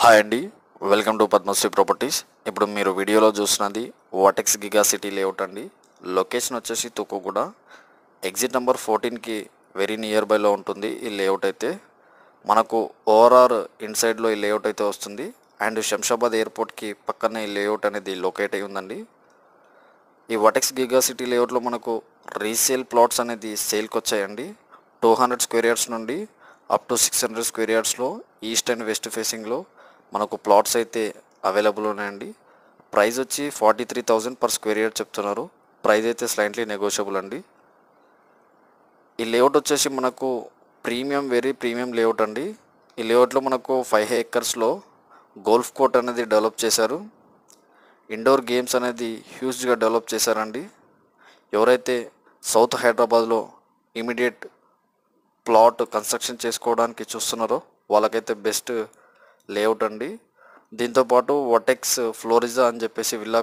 Hi అండి, welcome to Padmashri properties. ఇప్పుడు మీరు వీడియోలో చూస్తున్నది వాటెక్స్ గిగా సిటీ లేఅవుట్ అండి. లొకేషన్ వచ్చేసి తుక్కుగూడ, ఎగ్జిట్ నెంబర్ 14కి వెరీ నియర్ బైలో ఉంటుంది ఈ లేఅవుట్ అయితే. మనకు ఓఆర్ఆర్ ఇన్సైడ్లో ఈ లేఅవుట్ అయితే వస్తుంది. అండ్ శంషాబాద్ ఎయిర్పోర్ట్కి పక్కనే ఈ లేఅవుట్ అనేది లొకేట్ అయి ఉందండి. ఈ వాటెక్స్ గిగా సిటీ లేఅవుట్లో మనకు రీసేల్ ప్లాట్స్ అనేది సేల్కి వచ్చాయండి. 200 స్క్వేర్ యార్డ్స్ నుండి అప్ టు 600 స్క్వేర్ యార్డ్స్లో ఈస్ట్ అండ్ వెస్ట్ ఫేసింగ్లో మనకు ప్లాట్స్ అయితే అవైలబుల్ ఉన్నాయండి. ప్రైస్ వచ్చి 43,000 పర్ స్క్వేర్ యార్డ్ చెప్తున్నారు. ప్రైస్ అయితే స్లైట్లీ నెగోషియబుల్ అండి. ఈ లేఅవుట్ వచ్చేసి మనకు వెరీ ప్రీమియం లేఅవుట్ అండి. ఈ లేఅవుట్లో మనకు 5 ఏకర్స్లో గోల్ఫ్ కోర్ట్ అనేది డెవలప్ చేశారు. ఇండోర్ గేమ్స్ అనేది హ్యూజ్గా డెవలప్ చేశారండి. ఎవరైతే సౌత్ హైదరాబాద్లో ఇమీడియట్ ప్లాట్ కన్స్ట్రక్షన్ చేసుకోవడానికి చూస్తున్నారో వాళ్ళకైతే బెస్ట్ లేఅవుట్ అండి. దీంతోపాటు వాటెక్స్ ఫ్లోరిజా అని చెప్పేసి విల్లా